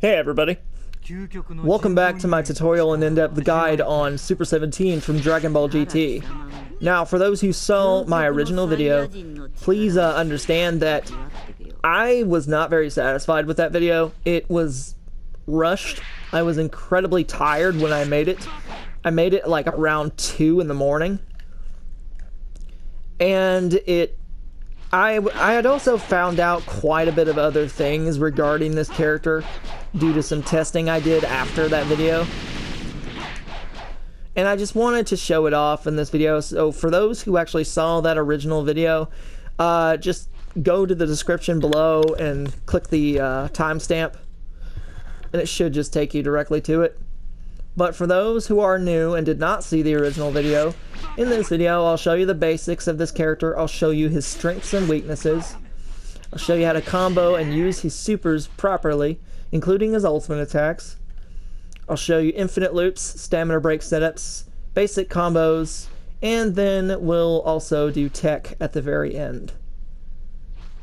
Hey everybody, welcome back to my tutorial and in-depth guide on Super 17 from Dragon Ball GT. Now, for those who saw my original video, please understand that I was not very satisfied with that video. It was rushed. I was incredibly tired when I made it. I made it like around 2 in the morning. And I had also found out quite a bit of other things regarding this character due to some testing I did after that video. And I just wanted to show it off in this video. So for those who actually saw that original video, just go to the description below and click the timestamp, and it should just take you directly to it. But for those who are new and did not see the original video, in this video I'll show you the basics of this character. I'll show you his strengths and weaknesses. I'll show you how to combo and use his supers properly, including his ultimate attacks. I'll show you infinite loops, stamina break setups, basic combos, and then we'll also do tech at the very end.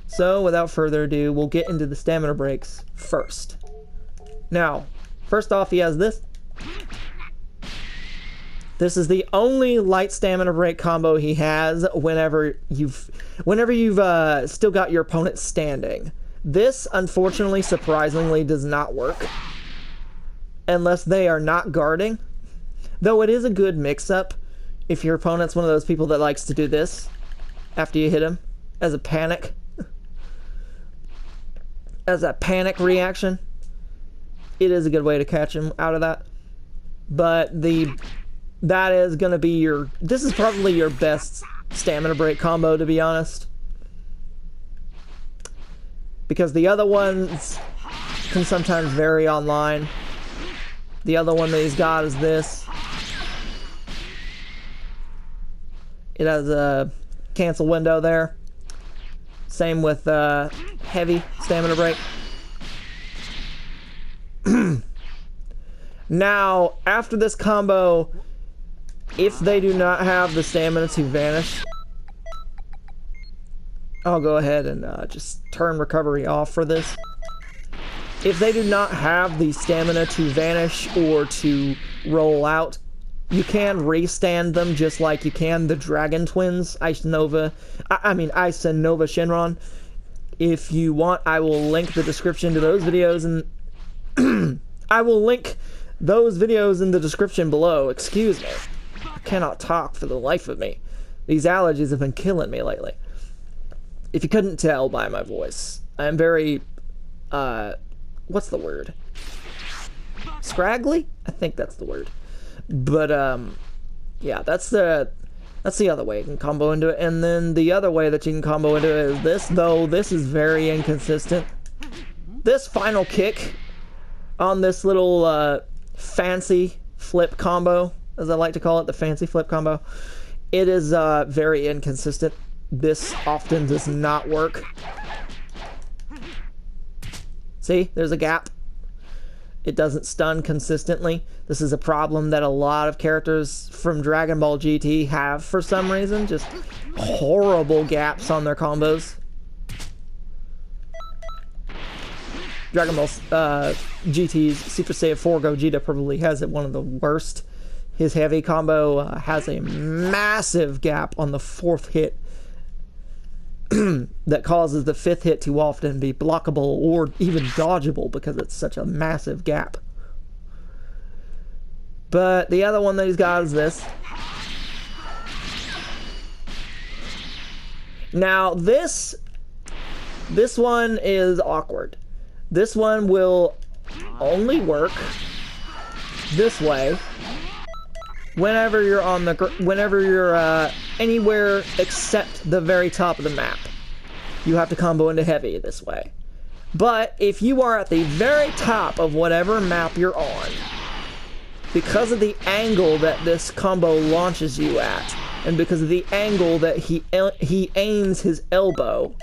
So without further ado, we'll get into the stamina breaks first. Now, first off, he has this. This is the only light stamina break combo he has whenever you've still got your opponent standing. This, unfortunately, surprisingly, does not work unless they are not guarding. Though it is a good mix-up if your opponent's one of those people that likes to do this after you hit him as a panic. As a panic reaction. It is a good way to catch him out of that. But that is going to be this is probably your best stamina break combo, to be honest. Because the other ones can sometimes vary online. The other one that he's got is this. It has a cancel window there. Same with heavy stamina break. Now, after this combo, if they do not have the stamina to vanish, I'll go ahead and just turn recovery off for this. If they do not have the stamina to vanish or to roll out, you can restand them just like you can the Dragon Twins, Ice and Nova Shenron. If you want, I will link the description to those videos, and I will link those videos in the description below. Excuse me. I cannot talk for the life of me. These allergies have been killing me lately. If you couldn't tell by my voice, I'm very, what's the word? Scraggly? I think that's the word. But, yeah, that's the other way you can combo into it. And then the other way that you can combo into it is this, though this is very inconsistent. This final kick on this little, fancy flip combo, as I like to call it, the fancy flip combo, it is very inconsistent. This often does not work. See, there's a gap. It doesn't stun consistently. This is a problem that a lot of characters from Dragon Ball GT have for some reason. Just horrible gaps on their combos. Dragon Ball GT's Super Saiyan 4 Gogeta probably has it one of the worst. His heavy combo has a massive gap on the 4th hit that causes the 5th hit to often be blockable or even dodgeable because it's such a massive gap. But the other one that he's got is this. Now this one is awkward. This one will only work this way whenever you're anywhere except the very top of the map. You have to combo into heavy this way. But if you are at the very top of whatever map you're on, because of the angle that this combo launches you at, and because of the angle that he aims his elbow,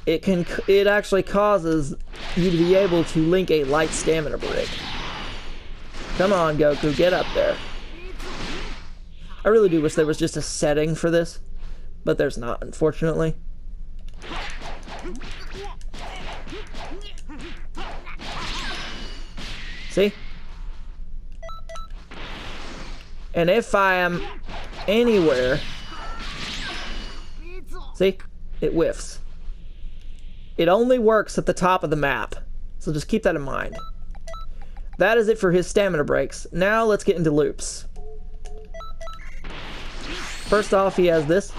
it actually causes you to be able to link a light stamina break. Come on, Goku, get up there. I really do wish there was just a setting for this, but there's not, unfortunately. See? And if I am anywhere, see? It whiffs. It only works at the top of the map. So just keep that in mind. That is it for his stamina breaks. Now let's get into loops. First off, he has this.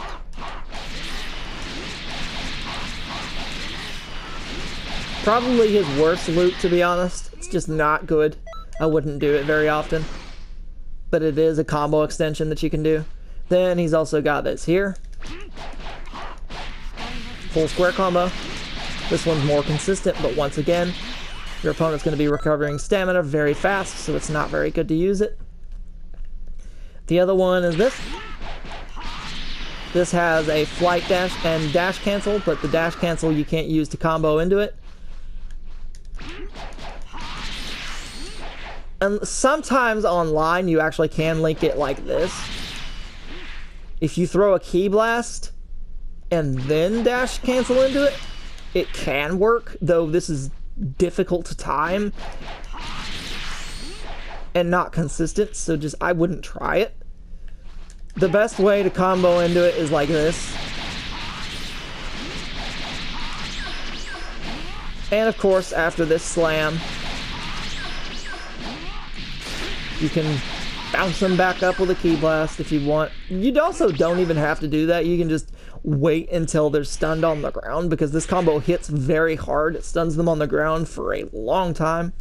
Probably his worst loop, to be honest. It's just not good. I wouldn't do it very often. But it is a combo extension that you can do. Then he's also got this here. Full square combo. This one's more consistent, but once again, your opponent's going to be recovering stamina very fast, so it's not very good to use it. The other one is this. This has a flight dash and dash cancel, but the dash cancel you can't use to combo into it. And sometimes online you actually can link it like this. If you throw a key blast and then dash cancel into it, it can work, though this is difficult to time and not consistent, so just I wouldn't try it. The best way to combo into it is like this. And of course, after this slam, you can bounce them back up with a key blast if you want. You also don't even have to do that. You can just wait until they're stunned on the ground, because this combo hits very hard. It stuns them on the ground for a long time,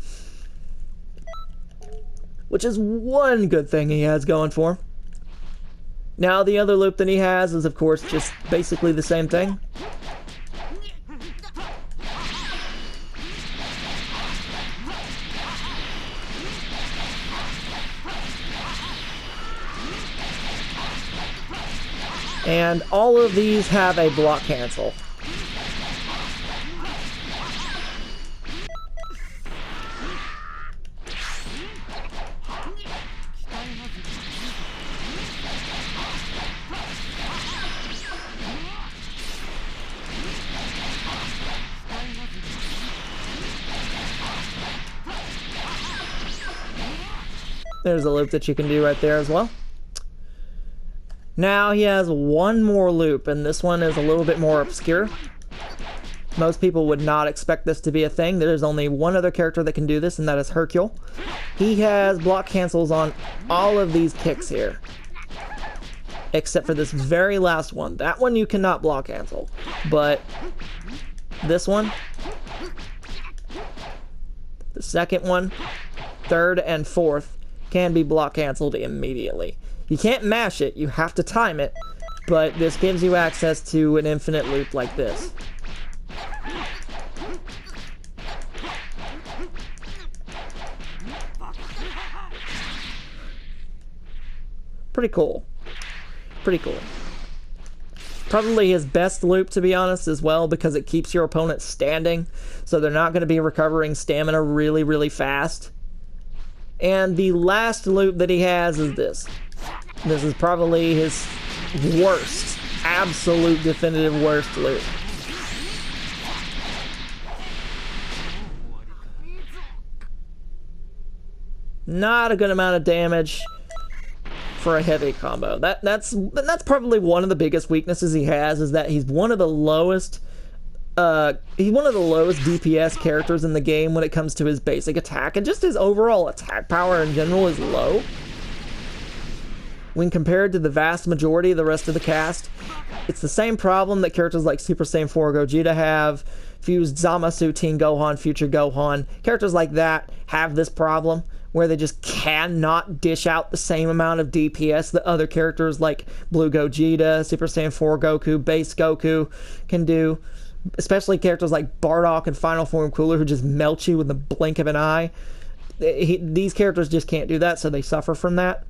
which is one good thing he has going for him. Now the other loop that he has is of course just basically the same thing. And all of these have a block cancel. There's a loop that you can do right there as well. Now he has one more loop, and this one is a little bit more obscure. Most people would not expect this to be a thing. There's only one other character that can do this, and that is Hercule. He has block cancels on all of these kicks here, except for this very last one. That one you cannot block cancel, but this one, the second one, third, and fourth can be block canceled immediately. You can't mash it, you have to time it, but this gives you access to an infinite loop like this. Pretty cool. Pretty cool. Probably his best loop, to be honest, as well, because it keeps your opponent standing, so they're not going to be recovering stamina really, really fast. And the last loop that he has is this. This is probably his worst, absolute definitive worst loop. Not a good amount of damage for a heavy combo. That's probably one of the biggest weaknesses he has, is that he's one of the lowest DPS characters in the game when it comes to his basic attack, and just his overall attack power in general is low when compared to the vast majority of the rest of the cast. It's the same problem that characters like Super Saiyan 4 Gogeta have, Fused Zamasu, Teen Gohan, Future Gohan. Characters like that have this problem, where they just cannot dish out the same amount of DPS that other characters like Blue Gogeta, Super Saiyan 4 Goku, Base Goku can do. Especially characters like Bardock and Final Form Cooler, who just melt you with the blink of an eye. These characters just can't do that, so they suffer from that.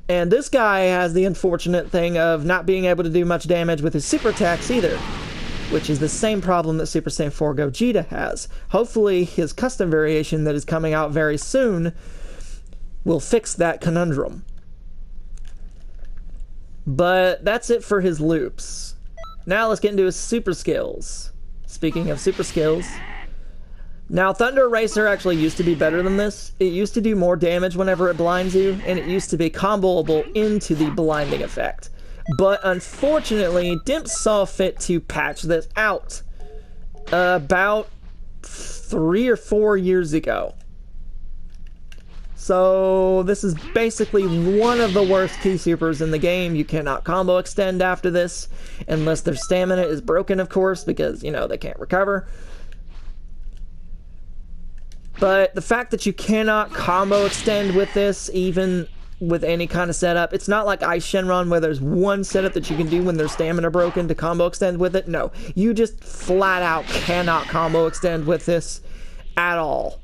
And this guy has the unfortunate thing of not being able to do much damage with his super attacks either, which is the same problem that Super Saiyan 4 Gogeta has. Hopefully his custom variation that is coming out very soon will fix that conundrum. But that's it for his loops. Now let's get into his super skills. Speaking of super skills, now Thunder Racer actually used to be better than this. It used to do more damage whenever it blinds you, and it used to be comboable into the blinding effect. But unfortunately, Dimp saw fit to patch this out about 3 or 4 years ago. So this is basically one of the worst key supers in the game. You cannot combo extend after this, unless their stamina is broken, of course, because, you know, they can't recover. But the fact that you cannot combo extend with this, even with any kind of setup, it's not like Ice Shenron where there's one setup that you can do when their stamina broken to combo extend with it. No, you just flat out cannot combo extend with this at all.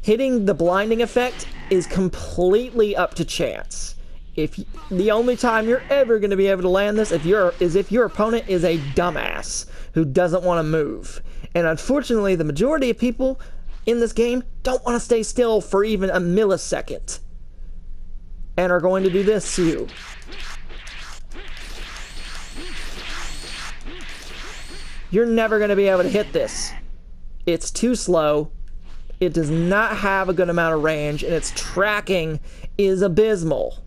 Hitting the blinding effect is completely up to chance. The only time you're ever going to be able to land this is if your opponent is a dumbass who doesn't want to move. And unfortunately, the majority of people in this game don't want to stay still for even a millisecond, and are going to do this to you. You're never going to be able to hit this. It's too slow. It does not have a good amount of range, and its tracking is abysmal.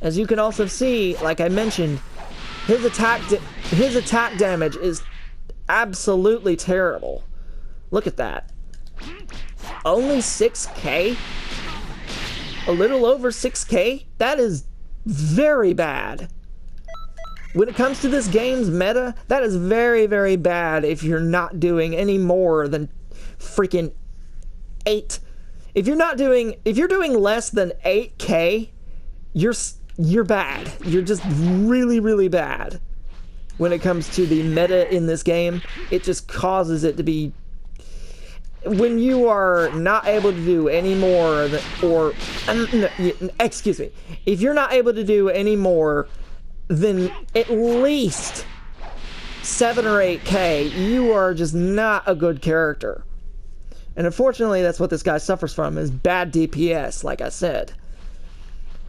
As you can also see, like I mentioned, his attack damage is absolutely terrible. Look at that. Only 6k? A little over 6k? That is very bad. When it comes to this game's meta, that is very, very bad if you're not doing any more than freaking 8. If you're doing less than 8k, you're bad. You're just really, really bad. When it comes to the meta in this game, it just causes it to be, when you are not able to do any more than, or excuse me, if you're not able to do any more than at least 7 or 8k, you are just not a good character. And unfortunately, that's what this guy suffers from, is bad DPS, like I said.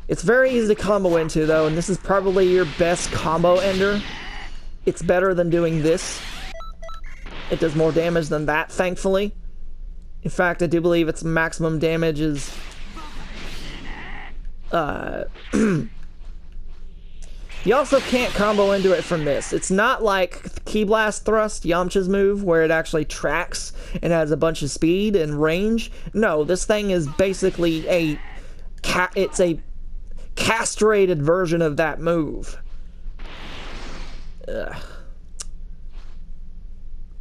It's very easy to combo into, though, and this is probably your best combo ender. It's better than doing this. It does more damage than that, thankfully. In fact, I do believe its maximum damage is... You also can't combo into it from this. It's not like Key Blast Thrust, Yamcha's move, where it actually tracks and has a bunch of speed and range. No, this thing is basically it's a castrated version of that move. Ugh.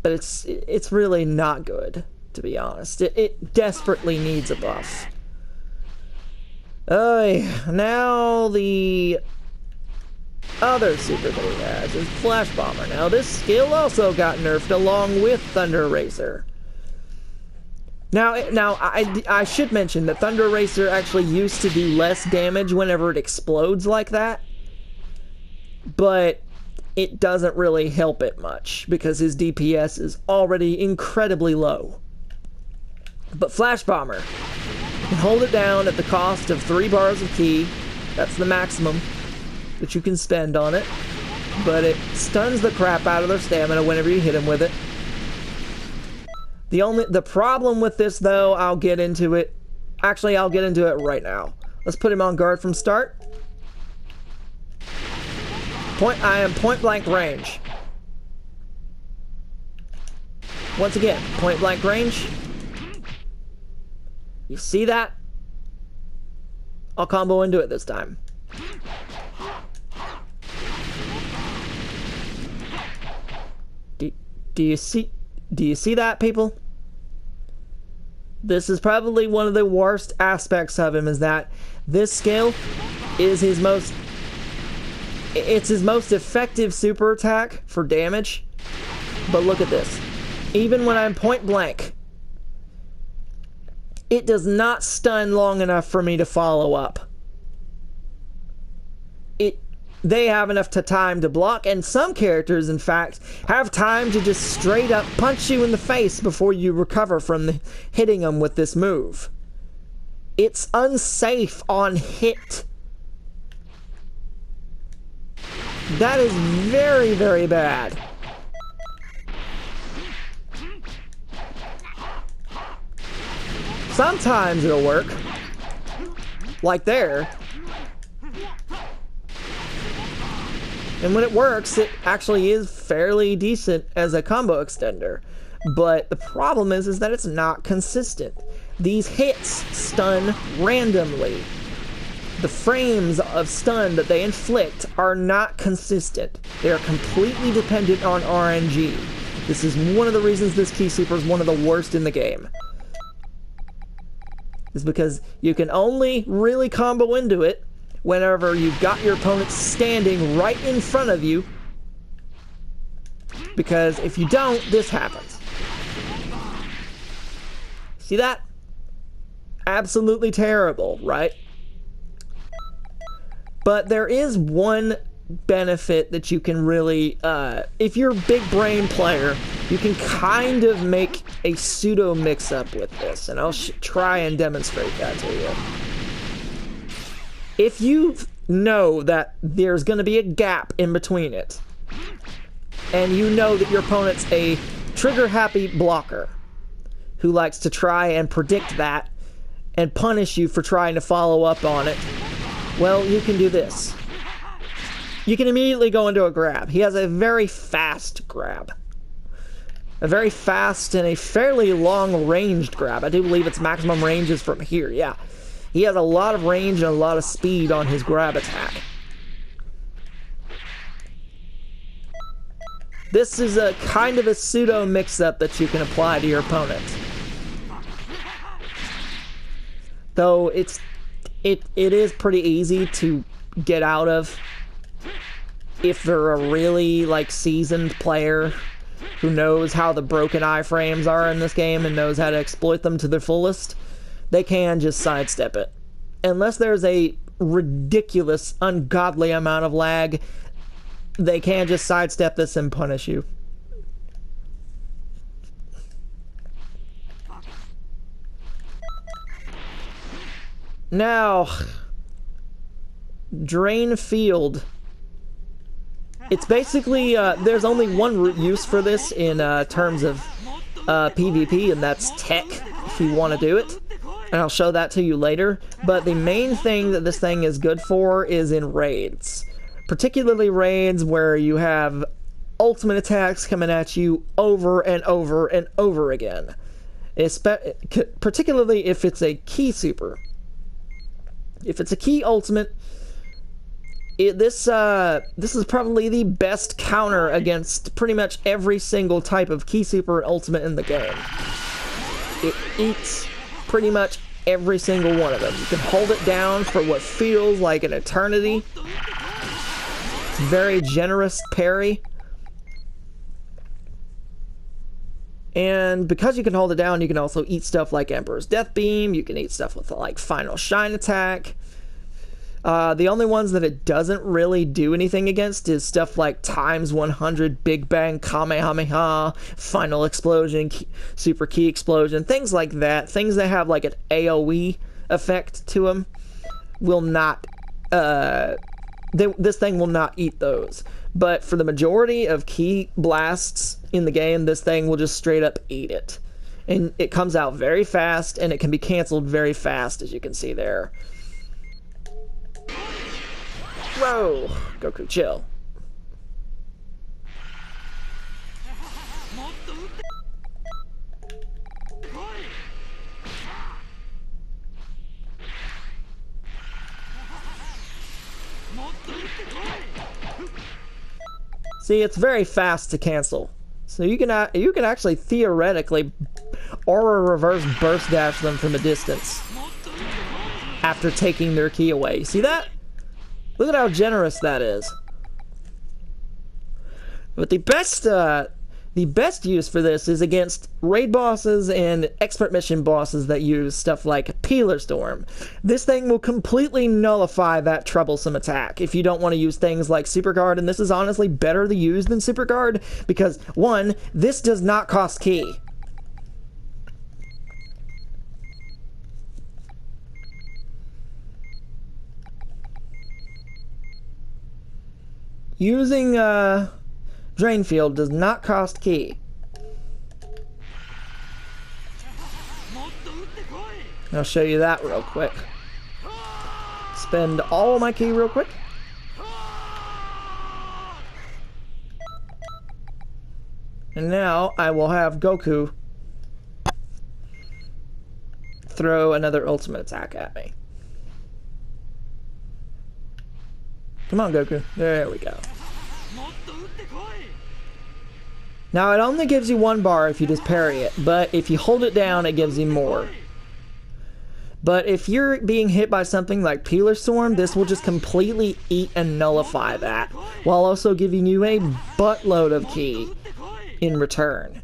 But it's really not good, to be honest. It desperately needs a buff. Now the other super that he has is Flash Bomber. Now this skill also got nerfed along with Thunder Racer. Now I should mention that Thunder Racer actually used to do less damage whenever it explodes like that, but it doesn't really help it much because his DPS is already incredibly low. But Flash Bomber, you can hold it down at the cost of 3 bars of ki. That's the maximum that you can spend on it, but it stuns the crap out of their stamina whenever you hit them with it. The problem with this, though, I'll get into it. Actually, I'll get into it right now. Let's put him on guard from start. I am point blank range. Once again, point blank range. You see that? I'll combo into it this time. Do you see that, people? This is probably one of the worst aspects of him, is that this skill is his most effective super attack for damage. But look at this. Even when I'm point blank, it does not stun long enough for me to follow up. They have enough time to block, and some characters, in fact, have time to just straight up punch you in the face before you recover from hitting them with this move. It's unsafe on hit. That is very, very bad. Sometimes it'll work. Like there. And when it works, it actually is fairly decent as a combo extender. But the problem is that it's not consistent. These hits stun randomly. The frames of stun that they inflict are not consistent. They are completely dependent on RNG. This is one of the reasons this Key Super is one of the worst in the game. Is because you can only really combo into it whenever you've got your opponent standing right in front of you. Because if you don't, this happens. See that? Absolutely terrible, right? But there is one benefit that you can really, if you're a big brain player, you can kind of make a pseudo mix-up with this, and I'll try and demonstrate that to you. If you know that there's going to be a gap in between it, and you know that your opponent's a trigger-happy blocker who likes to try and predict that and punish you for trying to follow up on it, well, you can do this. You can immediately go into a grab. He has a very fast grab. A very fast and a fairly long-ranged grab. I do believe its maximum range is from here, yeah. He has a lot of range and a lot of speed on his grab attack. This is a kind of a pseudo mix-up that you can apply to your opponent. Though it is pretty easy to get out of if they're a really seasoned player who knows how the broken iframes are in this game and knows how to exploit them to their fullest. They can just sidestep it. Unless there's a ridiculous, ungodly amount of lag, they can just sidestep this and punish you. Now, Drain Field. It's basically, there's only one use for this in terms of PvP, and that's tech, if you want to do it. And I'll show that to you later. But the main thing that this thing is good for is in raids. Particularly raids where you have ultimate attacks coming at you over and over and over again. Particularly if it's a Key Super. If it's a Key Ultimate, this is probably the best counter against pretty much every single type of Key Super Ultimate in the game. It eats pretty much every single one of them. You can hold it down for what feels like an eternity. It's very generous parry. And because you can hold it down, you can also eat stuff like Emperor's Death Beam. You can eat stuff with like Final Shine Attack. The only ones that it doesn't really do anything against is stuff like times 100 Big Bang Kamehameha, Final Explosion, Super Key Explosion, things like that. Things that have like an AoE effect to them will not, this thing will not eat those. But for the majority of key blasts in the game, this thing will just straight up eat it. And it comes out very fast, and it can be canceled very fast, as you can see there. Whoa! Goku, chill. See, it's very fast to cancel. So you can actually theoretically aura reverse burst dash them from a distance after taking their key away. You see that? Look at how generous that is. But the best use for this is against raid bosses and expert mission bosses that use stuff like Peeler Storm. This thing will completely nullify that troublesome attack if you don't want to use things like Super Guard, and this is honestly better to use than Super Guard because, one, this does not cost key. using Drain Field does not cost ki. I'll show you that real quick. Spend all my ki real quick. And now I will have Goku throw another ultimate attack at me. Come on, Goku. There we go. Now, it only gives you 1 bar if you just parry it, but if you hold it down, it gives you more. But if you're being hit by something like Peeler Storm, this will just completely eat and nullify that, while also giving you a buttload of ki in return.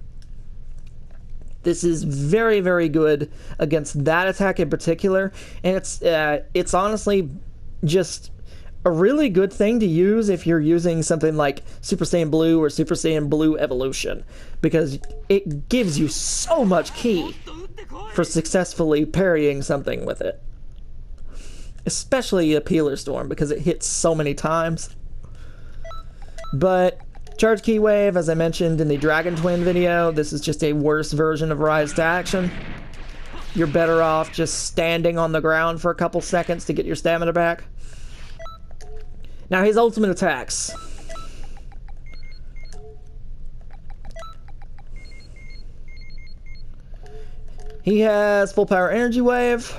This is very, very good against that attack in particular, and it's honestly just a really good thing to use if you're using something like Super Saiyan Blue or Super Saiyan Blue Evolution, because it gives you so much ki for successfully parrying something with it. Especially a Peeler Storm, because it hits so many times. But Charge Ki Wave, as I mentioned in the Dragon Twin video, this is just a worse version of Rise to Action. You're better off just standing on the ground for a couple seconds to get your stamina back. Now his ultimate attacks. He has Full Power Energy Wave,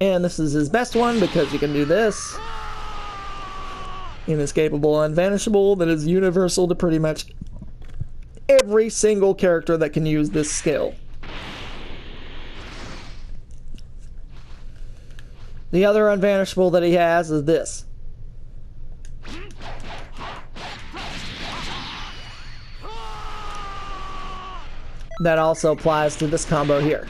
and this is his best one because you can do this. Inescapable, Unvanishable, that is universal to pretty much every single character that can use this skill. The other Unvanishable that he has is this. That also applies to this combo here.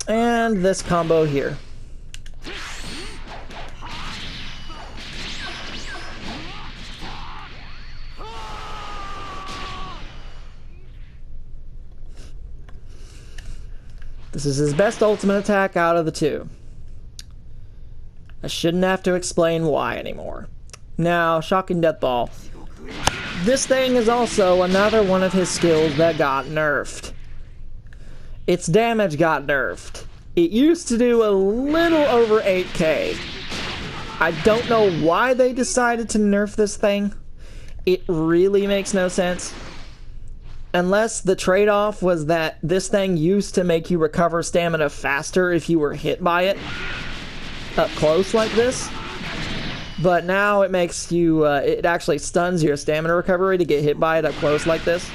And this combo here. This is his best ultimate attack out of the two. I shouldn't have to explain why anymore. Now, Shocking Death Ball. This thing is also another one of his skills that got nerfed. Its damage got nerfed. It used to do a little over 8k. I don't know why they decided to nerf this thing. It really makes no sense. Unless the trade-off was that this thing used to make you recover stamina faster if you were hit by it up close like this. But now it makes you, it actually stuns your stamina recovery to get hit by it up close like this.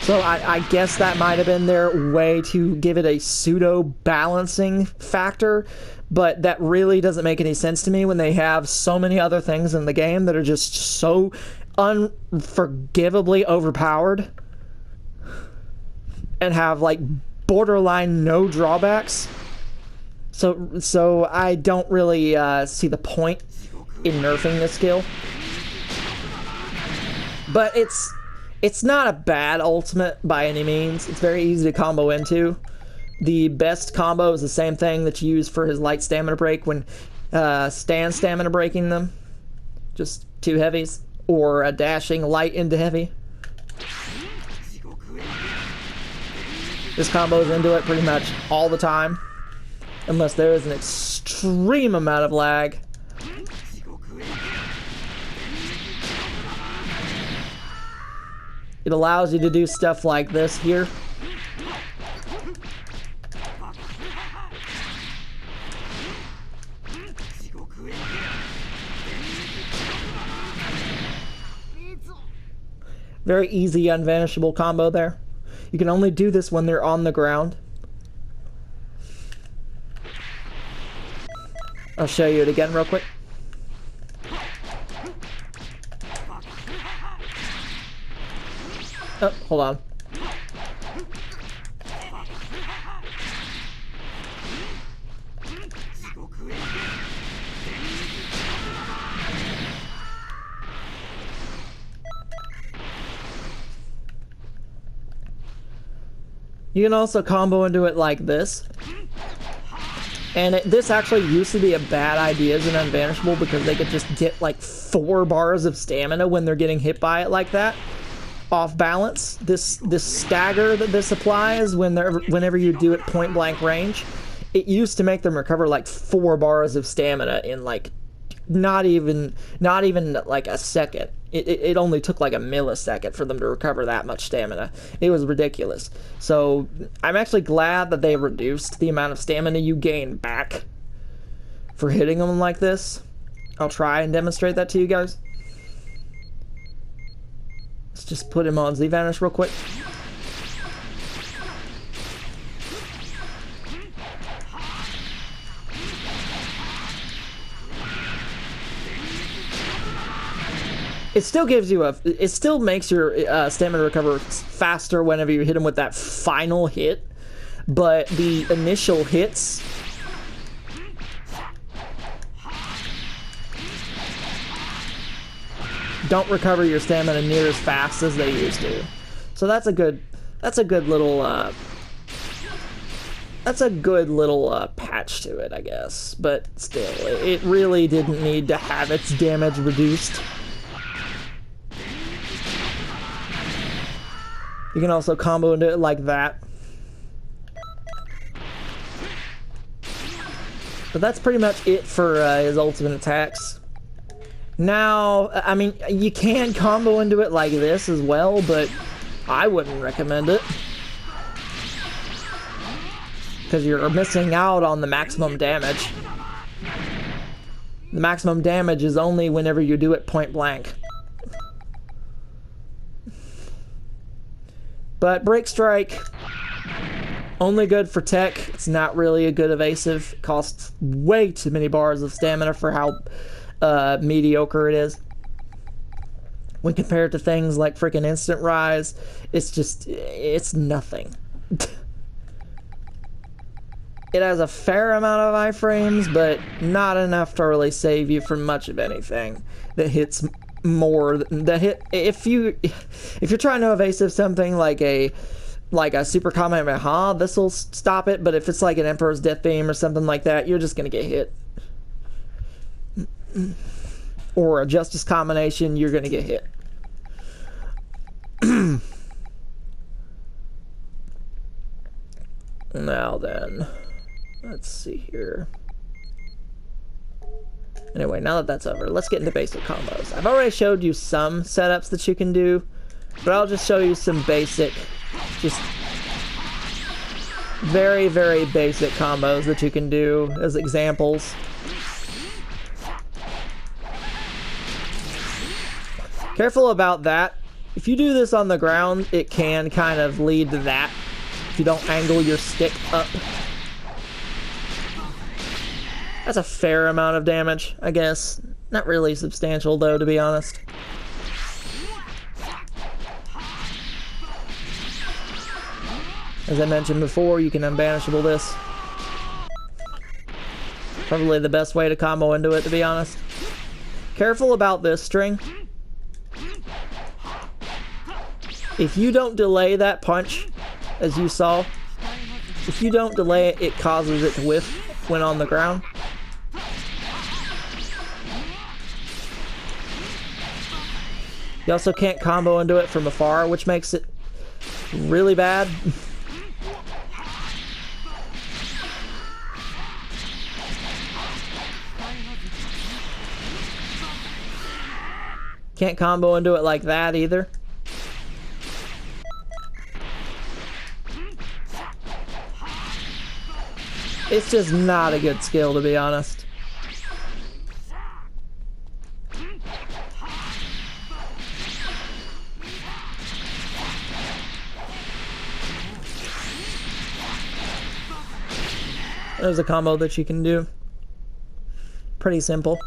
So I guess that might have been their way to give it a pseudo-balancing factor, but that really doesn't make any sense to me when they have so many other things in the game that are just so unforgivably overpowered and have, like, borderline no drawbacks. So I don't really see the point in nerfing this skill. But it's not a bad ultimate by any means. It's very easy to combo into. The best combo is the same thing that you use for his light stamina break when stand stamina breaking them. Just two heavies, or a dashing light into heavy. This combo's into it pretty much all the time, unless there is an extreme amount of lag. It allows you to do stuff like this here. Very easy unvanishable combo there. You can only do this when they're on the ground. I'll show you it again real quick. Oh, hold on. You can also combo into it like this. And this actually used to be a bad idea as an unvanishable because they could just get like 4 bars of stamina when they're getting hit by it like that. Off balance. This stagger that this applies whenever you do it point blank range, it used to make them recover like 4 bars of stamina in like not even like a second. It only took like a millisecond for them to recover that much stamina. It was ridiculous. So I'm actually glad that they reduced the amount of stamina you gain back for hitting them like this. I'll try and demonstrate that to you guys. Let's just put him on Z-Vanish real quick. It still gives you it still makes your stamina recover faster whenever you hit him with that final hit, but the initial hits don't recover your stamina near as fast as they used to. So that's a good little patch to it, I guess. But still, it really didn't need to have its damage reduced. You can also combo into it like that. But that's pretty much it for his ultimate attacks. Now, I mean, you can combo into it like this as well, but I wouldn't recommend it. Because you're missing out on the maximum damage. The maximum damage is only whenever you do it point blank. But Break Strike, only good for tech. It's not really a good evasive. It costs way too many bars of stamina for how mediocre it is. When compared to things like freaking Instant Rise, it's nothing. It has a fair amount of iframes, but not enough to really save you from much of anything that hits more that hit. If you're trying to evasive something like a super Kamehameha, this will stop it. But if it's like an Emperor's Death Beam or something like that, you're just gonna get hit. Or a Justice Combination, you're gonna get hit. Now then, let's see here. Anyway, now that that's over, let's get into basic combos. I've already showed you some setups that you can do, but I'll just show you some basic, just very, very basic combos that you can do as examples. Careful about that. If you do this on the ground, it can kind of lead to that. If you don't angle your stick up. That's a fair amount of damage, I guess. Not really substantial, though, to be honest. As I mentioned before, you can unbanishable this. Probably the best way to combo into it, to be honest. Careful about this string. If you don't delay that punch, as you saw, if you don't delay it, it causes it to whiff when on the ground. You also can't combo into it from afar, which makes it really bad. Can't combo into it like that either. It's just not a good skill, to be honest. There's a combo that you can do. Pretty simple.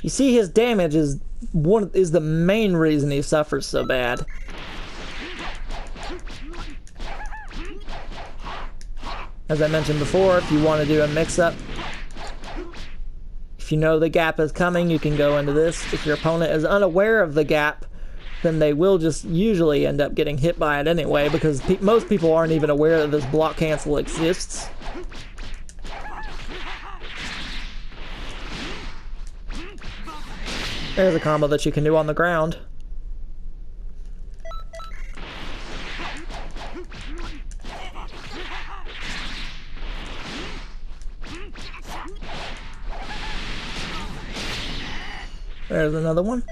You see, his damage is the main reason he suffers so bad. As I mentioned before, if you want to do a mix-up, If you know the gap is coming, you can go into this. If your opponent is unaware of the gap, then they will just usually end up getting hit by it anyway, because most people aren't even aware that this block cancel exists. There's a combo that you can do on the ground. There's another one.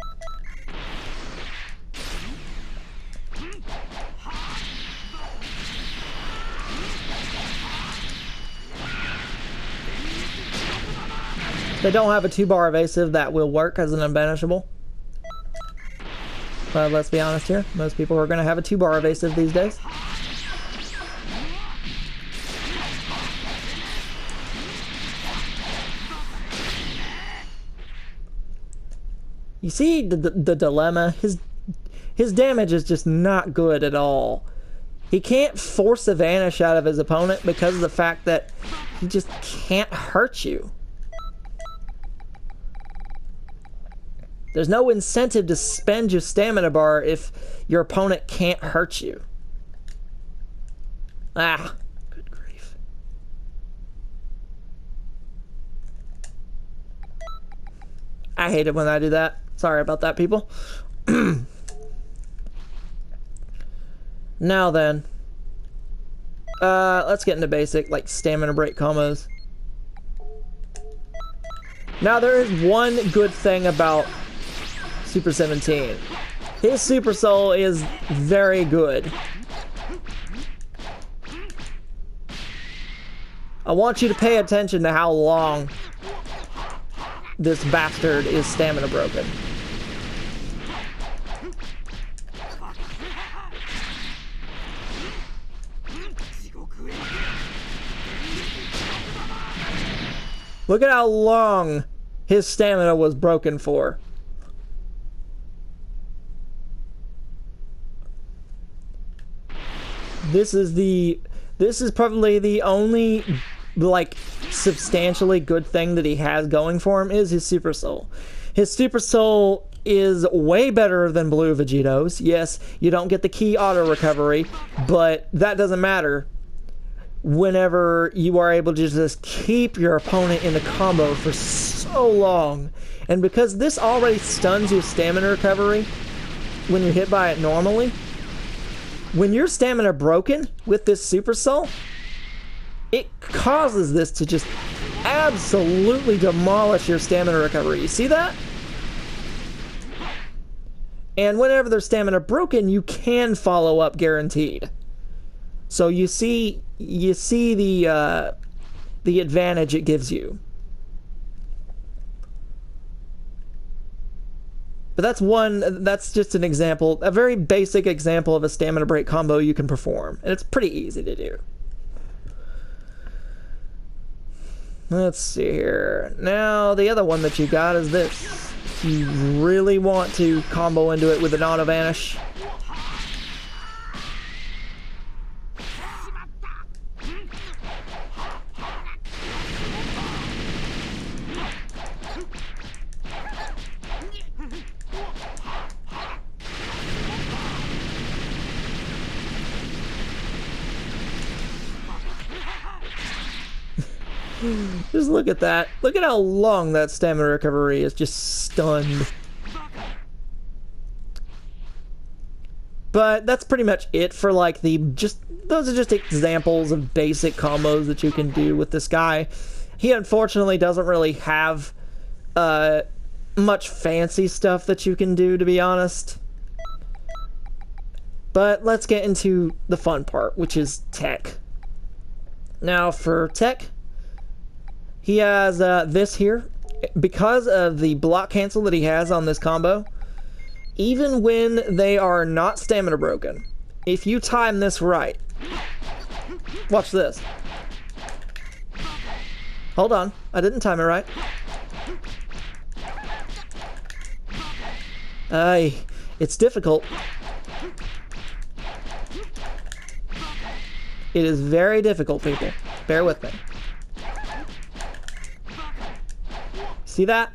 If they don't have a 2-bar evasive, that will work as an unbanishable. But let's be honest here, most people are going to have a 2-bar evasive these days. You see the dilemma? His damage is just not good at all. He can't force a vanish out of his opponent because of the fact that he just can't hurt you. There's no incentive to spend your stamina bar if your opponent can't hurt you. Ah, good grief. I hate it when I do that. Sorry about that, people. Now then, let's get into basic, like, stamina break combos. Now, there is one good thing about Super 17. His Super Soul is very good. I want you to pay attention to how long this bastard is stamina broken. Look at how long his stamina was broken for. This is probably the only, like, substantially good thing that he has going for him is his Super Soul. His Super Soul is way better than Blue Vegito's. Yes, you don't get the key auto recovery, but that doesn't matter whenever you are able to just keep your opponent in the combo for so long. And because this already stuns your stamina recovery when you're hit by it normally, when your stamina broken with this Super Soul, it causes this to just absolutely demolish your stamina recovery. You see that? And whenever there's stamina broken, you can follow up guaranteed. So you see the advantage it gives you. But that's just an example, a very basic example of a stamina break combo you can perform. And it's pretty easy to do. Let's see here. Now, the other one that you got is this. If you really want to combo into it with an auto vanish. Just look at that. Look at how long that stamina recovery is just stunned. But that's pretty much it for, like, those are just examples of basic combos that you can do with this guy. He unfortunately doesn't really have much fancy stuff that you can do, to be honest. But let's get into the fun part, which is tech. Now, for tech, he has this here. Because of the block cancel that he has on this combo, even when they are not stamina broken, if you time this right, watch this. Hold on, I didn't time it right. It's difficult. It is very difficult, people. Bear with me. See that?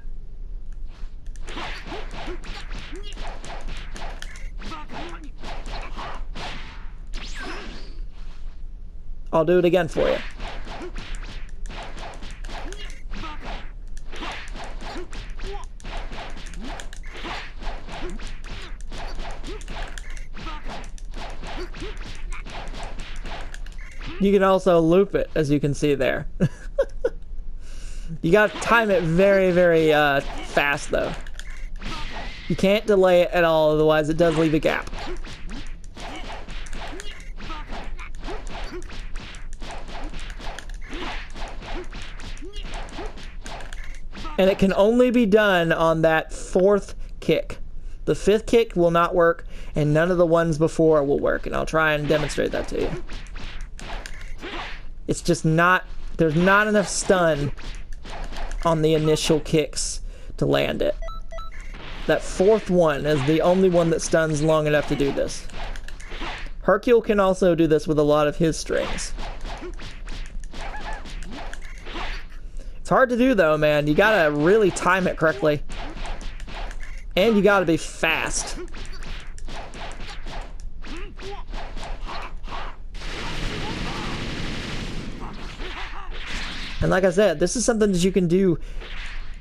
I'll do it again for you. You can also loop it, as you can see there. You gotta time it very, very fast, though. You can't delay it at all, otherwise it does leave a gap. And it can only be done on that fourth kick. The fifth kick will not work, and none of the ones before will work, and I'll try and demonstrate that to you. It's just not, there's not enough stun on the initial kicks to land it. That fourth one is the only one that stuns long enough to do this. Hercule can also do this with a lot of his strings. It's hard to do though, man. You gotta really time it correctly. And you gotta be fast. And like I said, this is something that you can do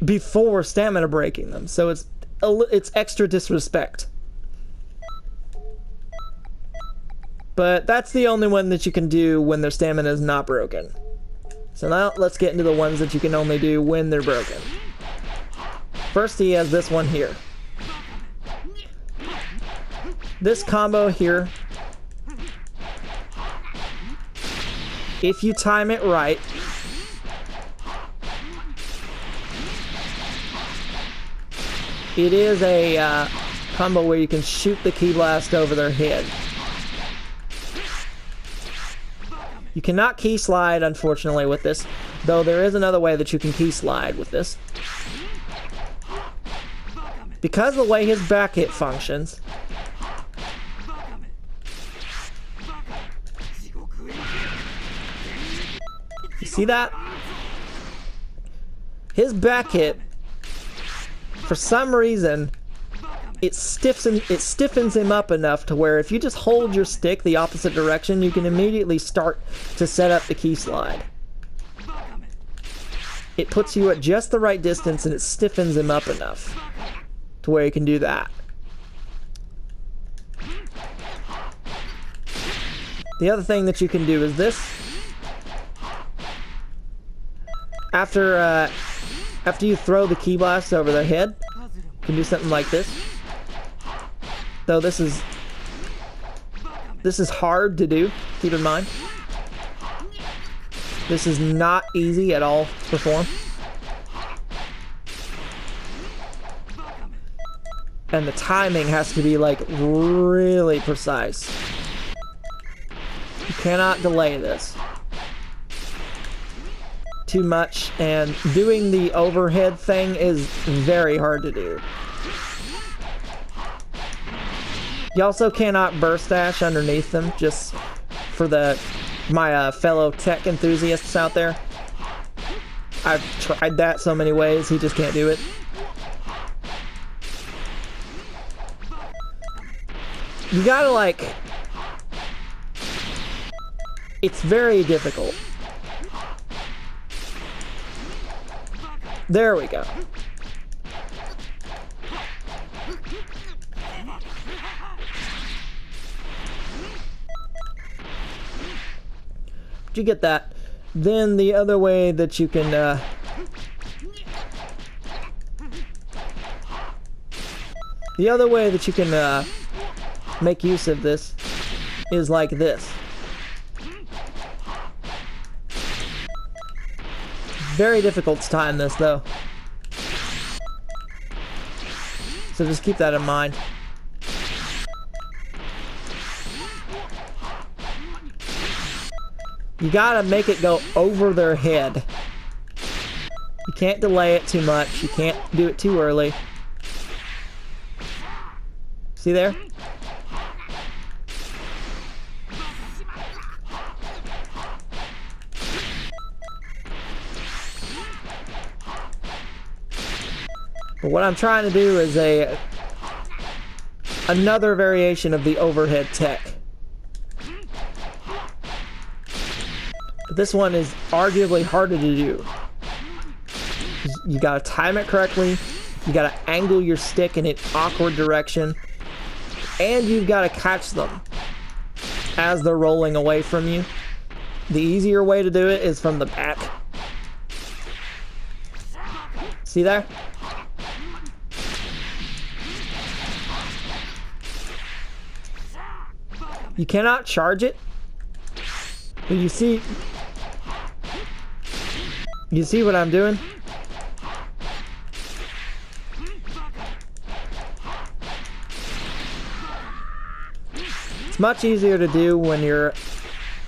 before stamina breaking them, so it's extra disrespect. But that's the only one that you can do when their stamina is not broken. So now let's get into the ones that you can only do when they're broken. First, he has this one here. This combo here, if you time it right, it is a combo where you can shoot the ki blast over their head. You cannot key slide, unfortunately, with this, though there is another way that you can key slide with this. Because of the way his back hit functions, you see that? His back hit, for some reason, it stiffens him up enough to where if you just hold your stick the opposite direction, you can immediately start to set up the key slide. It puts you at just the right distance and it stiffens him up enough to where you can do that. The other thing that you can do is this. After you throw the ki blast over their head, you can do something like this. Though this is hard to do, keep in mind. This is not easy at all to perform. And the timing has to be like really precise. You cannot delay this too much, and doing the overhead thing is very hard to do. You also cannot burst dash underneath them, just for my fellow tech enthusiasts out there. I've tried that so many ways, he just can't do it. You gotta like... It's very difficult. There we go. Did you get that? Then the other way that you can make use of this is like this. Very difficult to time this though, so just keep that in mind. You gotta make it go over their head. You can't delay it too much. You can't do it too early. See there? But what I'm trying to do is another variation of the overhead tech. But this one is arguably harder to do. You gotta time it correctly, you gotta angle your stick in an awkward direction, and you've gotta catch them as they're rolling away from you. The easier way to do it is from the back. See there? You cannot charge it, but you see what I'm doing? It's much easier to do when you're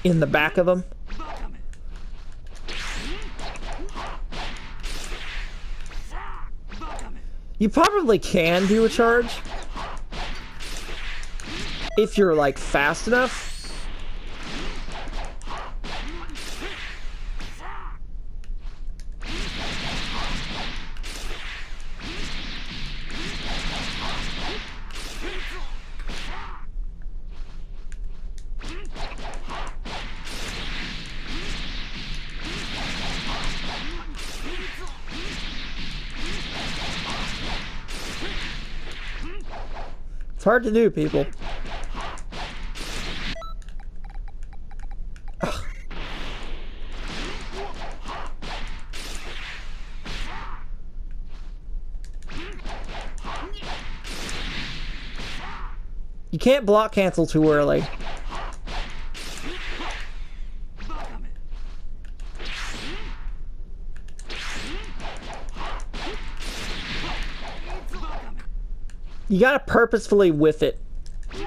in the back of them. You probably can do a charge if you're like fast enough. It's hard to do, people. Ugh. You can't block cancel too early. You gotta purposefully whiff it.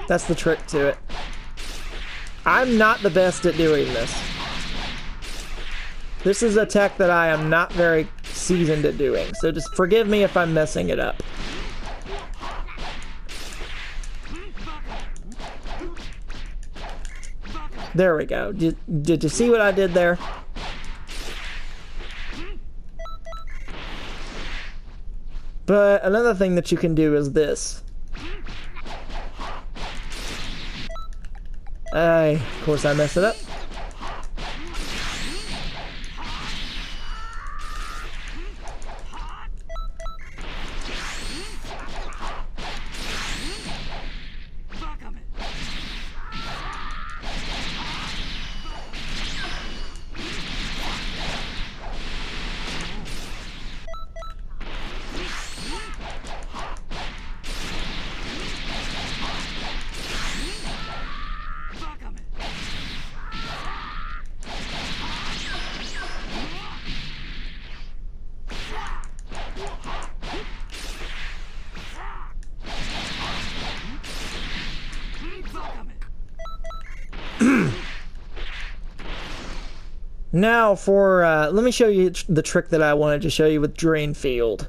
That's the trick to it. I'm not the best at doing this. This is a tech that I am not very seasoned at doing, so just forgive me if I'm messing it up. There we go. Did you see what I did there? But another thing that you can do is this. Of course I messed it up. Now for, let me show you the trick that I wanted to show you with Drain Field.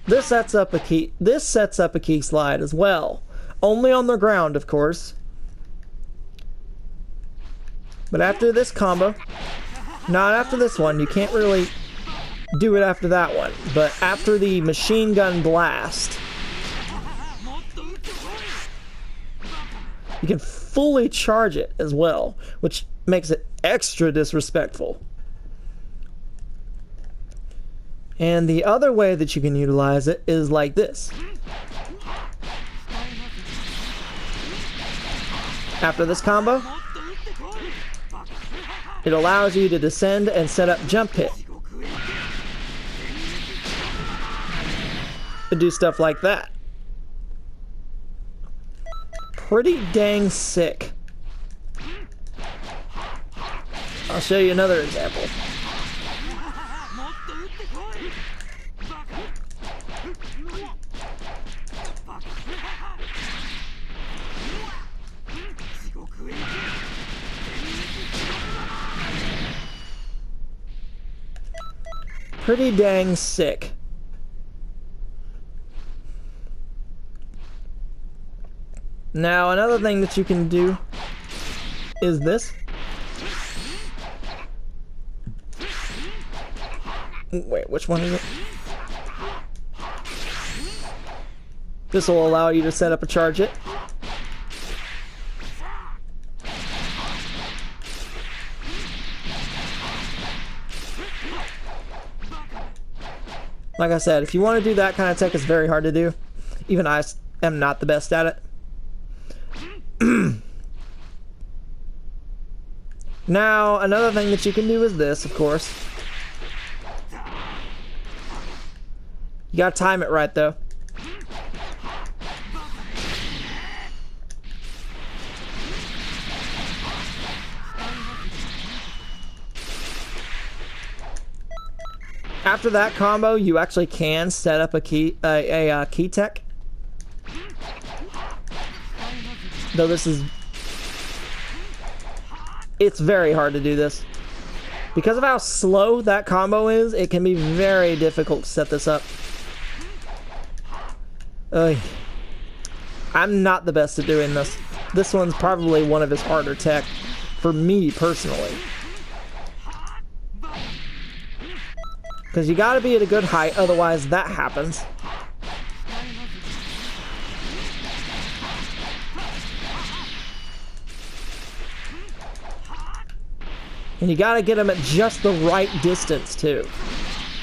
This sets up a key slide as well. Only on the ground, of course. But after this combo, not after this one, you can't really do it after that one, but after the machine gun blast, you can fully charge it as well, which makes it extra disrespectful. And the other way that you can utilize it is like this. After this combo, it allows you to descend and set up jump hit. To do stuff like that. Pretty dang sick. I'll show you another example. Pretty dang sick. Now, another thing that you can do is this. Wait, which one is it? This will allow you to set up a charge it. Like I said, if you want to do that kind of tech, it's very hard to do. Even I am not the best at it. Now, another thing that you can do is this, of course. You gotta time it right, though. After that combo, you actually can set up a key tech. Though this is... It's very hard to do this. Because of how slow that combo is, it can be very difficult to set this up. I'm not the best at doing this. This one's probably one of his harder tech, for me personally. Because you gotta be at a good height, otherwise that happens. And you gotta get them at just the right distance too,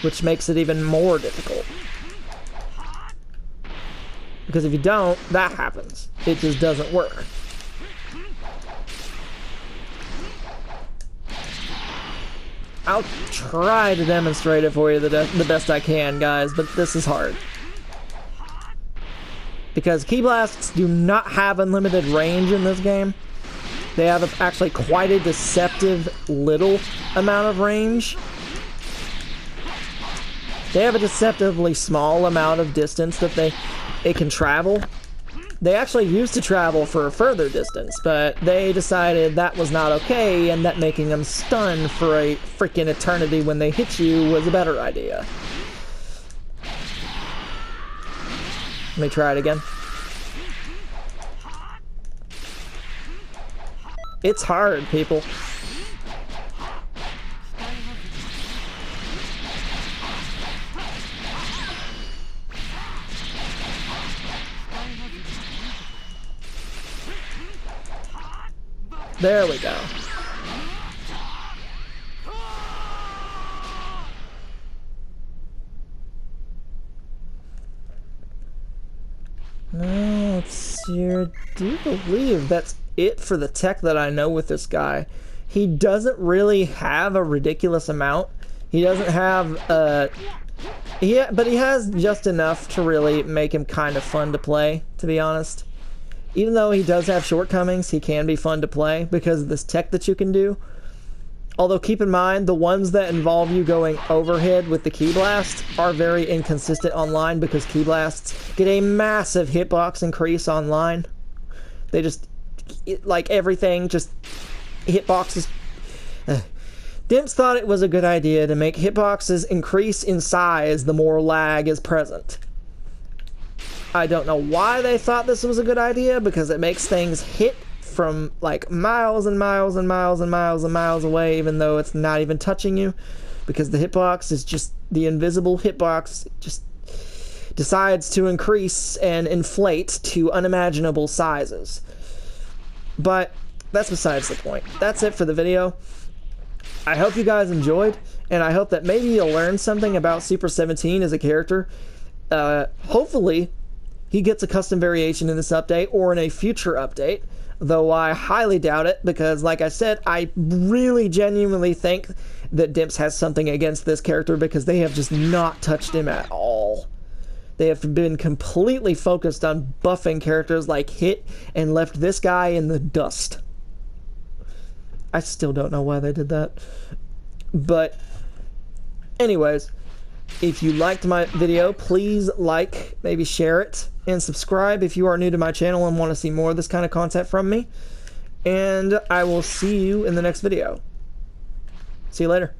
which makes it even more difficult. Because if you don't, that happens. It just doesn't work. I'll try to demonstrate it for you the best I can, guys, but this is hard. Because Key Blasts do not have unlimited range in this game. They have actually quite a deceptive little amount of range. They have a deceptively small amount of distance that it can travel. They actually used to travel for a further distance, but they decided that was not okay, and that making them stun for a freaking eternity when they hit you was a better idea. Let me try it again. It's hard, people. There we go. Now, let's see here. I do believe that's it for the tech that I know with this guy. He doesn't really have a ridiculous amount. He doesn't have but he has just enough to really make him kind of fun to play, to be honest. Even though he does have shortcomings, he can be fun to play because of this tech that you can do. Although keep in mind, the ones that involve you going overhead with the Key Blast are very inconsistent online because Key Blasts get a massive hitbox increase online. They just, like everything, just hitboxes. Dimps thought it was a good idea to make hitboxes increase in size the more lag is present. I don't know why they thought this was a good idea, because it makes things hit from like miles and miles and miles and miles and miles away, even though it's not even touching you, because the hitbox is just the invisible hitbox just decides to increase and inflate to unimaginable sizes. But that's besides the point. That's it for the video. I hope you guys enjoyed, and I hope that maybe you'll learn something about Super 17 as a character. Hopefully he gets a custom variation in this update or in a future update, though I highly doubt it, because like I said, I really genuinely think that Dimps has something against this character because they have just not touched him at all. They have been completely focused on buffing characters like Hit and left this guy in the dust. I still don't know why they did that. But anyways, if you liked my video, please like, maybe share it, and subscribe if you are new to my channel and want to see more of this kind of content from me. And I will see you in the next video. See you later.